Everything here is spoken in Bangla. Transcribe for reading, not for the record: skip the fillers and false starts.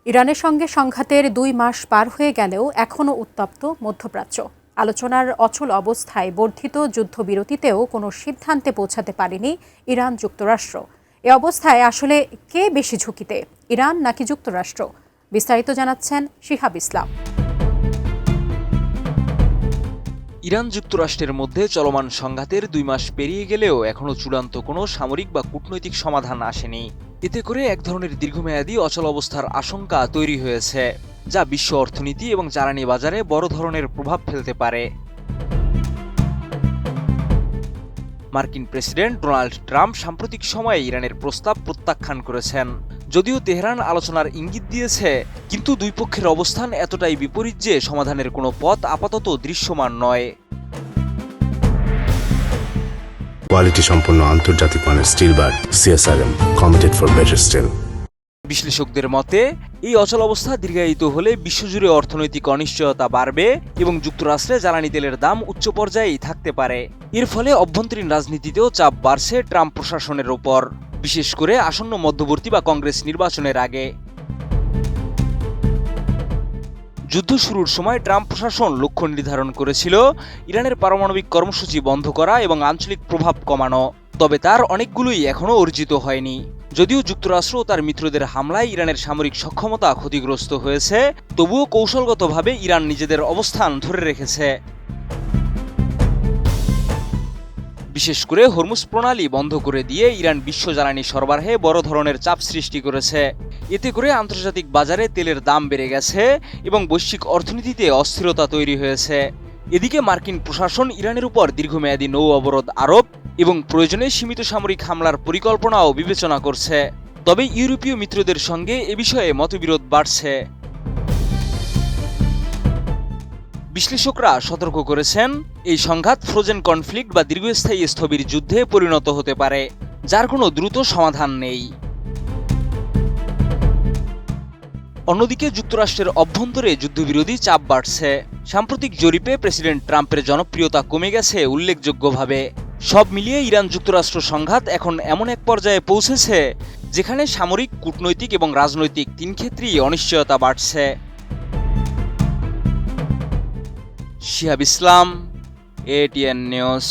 ইরানের সঙ্গে সংঘাতের ২ মাস পার হয়ে গেলেও এখনও উত্তপ্ত মধ্যপ্রাচ্য। আলোচনার অচল অবস্থায় বর্ধিত যুদ্ধবিরতিতেও কোনো সিদ্ধান্তে পৌঁছাতে পারেনি ইরান যুক্তরাষ্ট্র। এ অবস্থায় আসলে কে বেশি ঝুঁকিতে, ইরান নাকি যুক্তরাষ্ট্র? বিস্তারিত জানাচ্ছেন শিহাব ইসলাম। ইরান যুক্তরাষ্ট্রের মধ্যে চলমান সংঘাতের ২ মাস পেরিয়ে গেলেও এখনও চূড়ান্ত কোনো সামরিক বা কূটনৈতিক সমাধান আসেনি। এতে করে এক ধরনের দীর্ঘমেয়াদী অচল অবস্থার আশঙ্কা তৈরি হয়েছে, যা বিশ্ব অর্থনীতি এবং জ্বালানি বাজারে বড় ধরনের প্রভাব ফেলতে পারে। মার্কিন প্রেসিডেন্ট ডোনাল্ড ট্রাম্প সাম্প্রতিক সময়ে ইরানের প্রস্তাব প্রত্যাখ্যান করেছেন। যদিও তেহরান আলোচনার ইঙ্গিত দিয়েছে, কিন্তু দুই পক্ষের অবস্থান এতটাই বিপরীত যে সমাধানের কোনো পথ আপাতত দৃশ্যমান নয়। কোয়ালিটি সম্পন্ন আন্তর্জাতিক মানের still bar CSRM, committed for better still. বিশ্লেষকদের মতে, এই অচল অবস্থা দীর্ঘায়িত হলে বিশ্বজুড়ে অর্থনৈতিক অনিশ্চয়তা বাড়বে এবং যুক্তরাষ্ট্রে জ্বালানি তেলের দাম উচ্চ পর্যায়েই থাকতে পারে। এর ফলে অভ্যন্তরীণ রাজনীতিতেও চাপ বাড়ছে ট্রাম্প প্রশাসনের ওপর, বিশেষ করে আসন্ন মধ্যবর্তী বা কংগ্রেস নির্বাচনের আগে। যুদ্ধ শুরুর সময় ট্রাম্প প্রশাসন লক্ষ্য নির্ধারণ করেছিল ইরানের পারমাণবিক কর্মসূচি বন্ধ করা এবং আঞ্চলিক প্রভাব কমানো। তবে তার অনেকগুলোই এখনও অর্জিত হয়নি। যদিও যুক্তরাষ্ট্র ও তার মিত্রদের হামলায় ইরানের সামরিক সক্ষমতা ক্ষতিগ্রস্ত হয়েছে, তবুও কৌশলগতভাবে ইরান নিজেদের অবস্থান ধরে রেখেছে। বিশেষ করে হরমুজ প্রণালী বন্ধ করে দিয়ে ইরান বিশ্ব জ্বালানি সরবরাহে বড় ধরনের চাপ সৃষ্টি করেছে। এতে করে আন্তর্জাতিক বাজারে তেলের দাম বেড়ে গেছে এবং বৈশ্বিক অর্থনীতিতে অস্থিরতা তৈরি হয়েছে। এদিকে মার্কিন প্রশাসন ইরানের উপর দীর্ঘমেয়াদী নৌ অবরোধ আরোপ এবং প্রয়োজনে সীমিত সামরিক হামলার পরিকল্পনাও বিবেচনা করছে। তবে ইউরোপীয় মিত্রদের সঙ্গে এ বিষয়ে মতবিরোধ বাড়ছে। বিশ্লেষকরা সতর্ক করেছেন, এই সংঘাত ফ্রোজেন কনফ্লিক্ট বা দীর্ঘস্থায়ী স্থবির যুদ্ধে পরিণত হতে পারে, যার কোনো দ্রুত সমাধান নেই। অন্যদিকে যুক্তরাষ্ট্রের অভ্যন্তরে যুদ্ধবিরোধী চাপ বাড়ছে। সাম্প্রতিক জরিপে প্রেসিডেন্ট ট্রাম্পের জনপ্রিয়তা কমে গেছে উল্লেখযোগ্যভাবে। সব মিলিয়ে ইরান যুক্তরাষ্ট্র সংঘাত এখন এমন এক পর্যায়ে পৌঁছেছে যেখানে সামরিক, কূটনৈতিক এবং রাজনৈতিক ৩ ক্ষেত্রেই অনিশ্চয়তা বাড়ছে। শিহাব ইসলাম, ATN নিউজ।